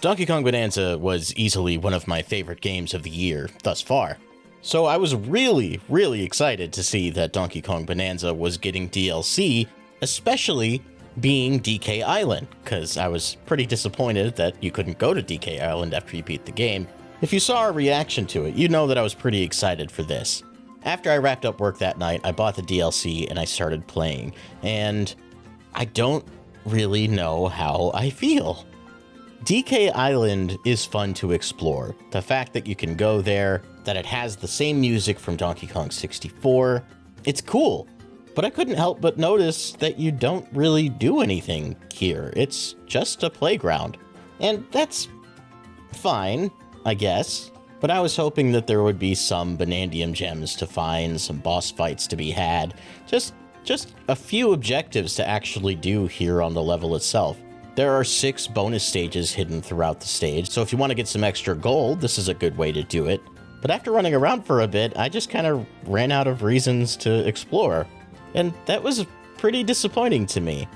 Donkey Kong Bonanza was easily one of my favorite games of the year thus far. So I was really excited to see that Donkey Kong Bonanza was getting DLC, especially being DK Island, because I was pretty disappointed that you couldn't go to DK Island after you beat the game. If you saw our reaction to it, you know that I was pretty excited for this. After I wrapped up work that night, I bought the DLC and I started playing, and I don't really know how I feel. DK Island is fun to explore. The fact that you can go there, that it has the same music from Donkey Kong 64, it's cool. But I couldn't help but notice that you don't really do anything here. It's just a playground. And that's fine, I guess. But I was hoping that there would be some Bananza gems to find, some boss fights to be had, just a few objectives to actually do here on the level itself. There are 6 bonus stages hidden throughout the stage, so if you want to get some extra gold, this is a good way to do it. But after running around for a bit, I just kind of ran out of reasons to explore, and that was pretty disappointing to me.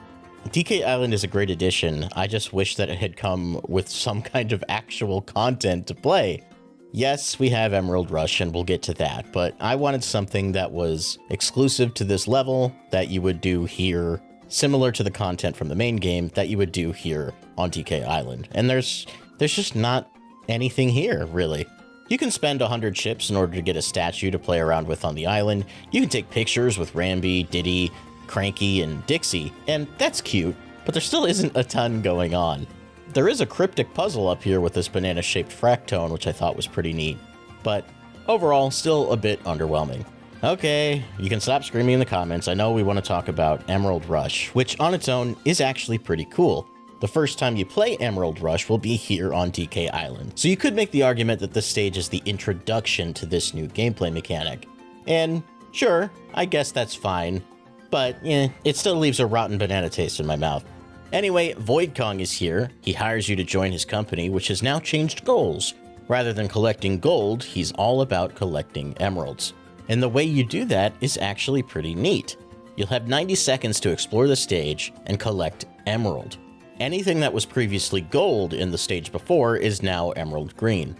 DK Island is a great addition, I just wish that it had come with some kind of actual content to play. Yes, we have Emerald Rush, and we'll get to that, but I wanted something that was exclusive to this level that you would do here, similar to the content from the main game that you would do here on DK Island. And there's just not anything here, really. You can spend 100 chips in order to get a statue to play around with on the island. You can take pictures with Rambi, Diddy, Cranky, and Dixie, and that's cute, but there still isn't a ton going on. There is a cryptic puzzle up here with this banana-shaped fractone, which I thought was pretty neat, but overall, still a bit underwhelming. Okay, you can stop screaming in the comments. I know we want to talk about Emerald Rush, which on its own is actually pretty cool. The first time you play Emerald Rush will be here on DK Island. So you could make the argument that this stage is the introduction to this new gameplay mechanic. And sure, I guess that's fine, but it still leaves a rotten banana taste in my mouth. Anyway, Void Kong is here. He hires you to join his company, which has now changed goals. Rather than collecting gold, he's all about collecting emeralds. And the way you do that is actually pretty neat. You'll have 90 seconds to explore the stage and collect emerald. Anything that was previously gold in the stage before is now emerald green.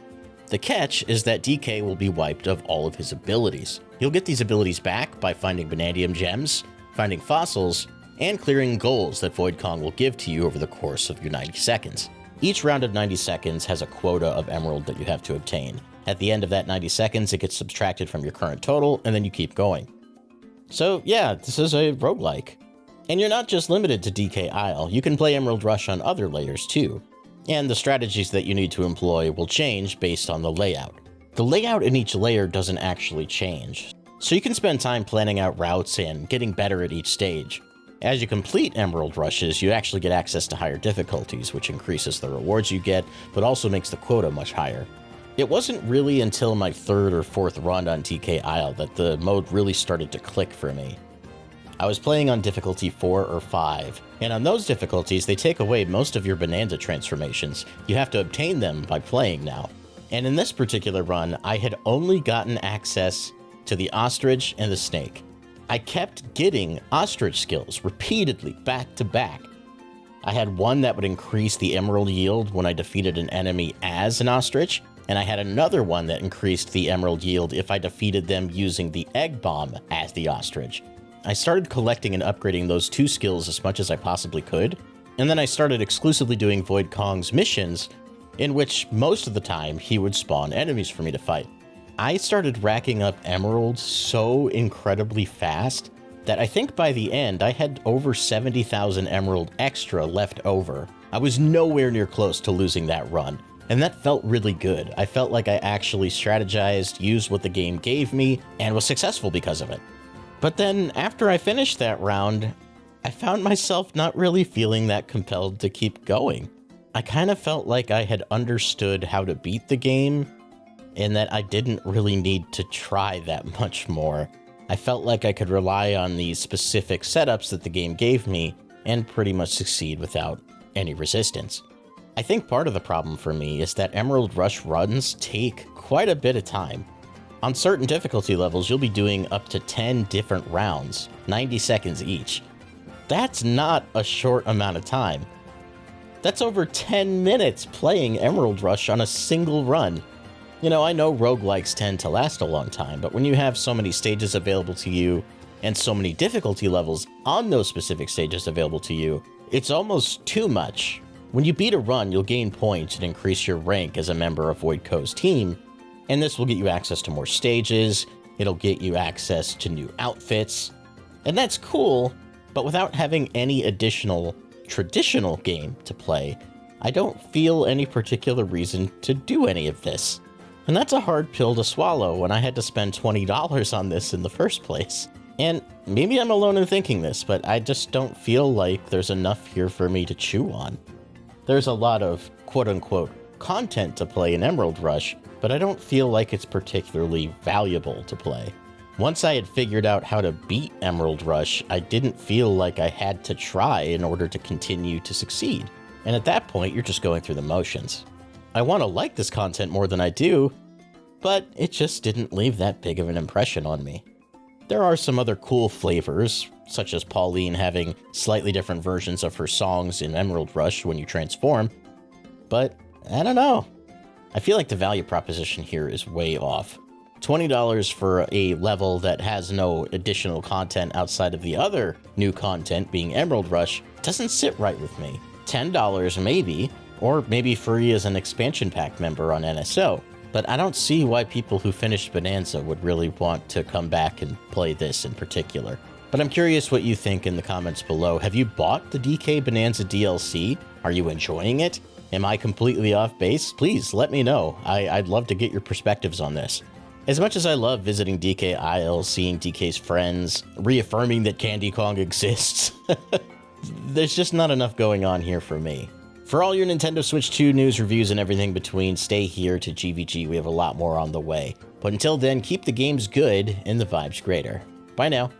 The catch is that DK will be wiped of all of his abilities. You'll get these abilities back by finding Bananza gems, finding fossils, and clearing goals that Void Kong will give to you over the course of your 90 seconds. Each round of 90 seconds has a quota of emerald that you have to obtain. At the end of that 90 seconds, it gets subtracted from your current total, and then you keep going. So yeah, this is a roguelike. And you're not just limited to DK Isle, you can play Emerald Rush on other layers too. And the strategies that you need to employ will change based on the layout. The layout in each layer doesn't actually change, so you can spend time planning out routes and getting better at each stage. As you complete Emerald Rushes, you actually get access to higher difficulties, which increases the rewards you get, but also makes the quota much higher. It wasn't really until my 3rd or 4th run on DK Isle that the mode really started to click for me. I was playing on difficulty 4 or 5, and on those difficulties they take away most of your Bananza transformations. You have to obtain them by playing now. And in this particular run, I had only gotten access to the ostrich and the snake. I kept getting ostrich skills repeatedly, back to back. I had one that would increase the emerald yield when I defeated an enemy as an ostrich, and I had another one that increased the emerald yield if I defeated them using the egg bomb as the ostrich. I started collecting and upgrading those 2 skills as much as I possibly could, and then I started exclusively doing Void Kong's missions, in which most of the time he would spawn enemies for me to fight. I started racking up emeralds so incredibly fast that I think by the end I had over 70,000 emerald extra left over. I was nowhere near close to losing that run, and that felt really good. I felt like I actually strategized, used what the game gave me, and was successful because of it. But then, after I finished that round, I found myself not really feeling that compelled to keep going. I kind of felt like I had understood how to beat the game, and that I didn't really need to try that much more. I felt like I could rely on these specific setups that the game gave me, and pretty much succeed without any resistance. I think part of the problem for me is that Emerald Rush runs take quite a bit of time. On certain difficulty levels, you'll be doing up to 10 different rounds, 90 seconds each. That's not a short amount of time. That's over 10 minutes playing Emerald Rush on a single run. You know, I know roguelikes tend to last a long time, but when you have so many stages available to you and so many difficulty levels on those specific stages available to you, it's almost too much. When you beat a run, you'll gain points and increase your rank as a member of Voidco's team, and this will get you access to more stages, it'll get you access to new outfits, and that's cool, but without having any additional traditional game to play, I don't feel any particular reason to do any of this. And that's a hard pill to swallow when I had to spend $20 on this in the first place. And maybe I'm alone in thinking this, but I just don't feel like there's enough here for me to chew on. There's a lot of quote-unquote content to play in Emerald Rush, but I don't feel like it's particularly valuable to play. Once I had figured out how to beat Emerald Rush, I didn't feel like I had to try in order to continue to succeed. And at that point, you're just going through the motions. I want to like this content more than I do, but it just didn't leave that big of an impression on me. There are some other cool flavors, such as Pauline having slightly different versions of her songs in Emerald Rush when you transform, but I don't know. I feel like the value proposition here is way off. $20 for a level that has no additional content outside of the other new content being Emerald Rush doesn't sit right with me. $10 maybe, or maybe free as an expansion pack member on NSO. But I don't see why people who finished Bananza would really want to come back and play this in particular. But I'm curious what you think in the comments below. Have you bought the DK Bananza DLC? Are you enjoying it? Am I completely off base? Please let me know. I'd love to get your perspectives on this. As much as I love visiting DK Isle, seeing DK's friends, reaffirming that Candy Kong exists, there's just not enough going on here for me. For all your Nintendo Switch 2 news, reviews, and everything between, stay here to GVG. We have a lot more on the way. But until then, keep the games good and the vibes greater. Bye now.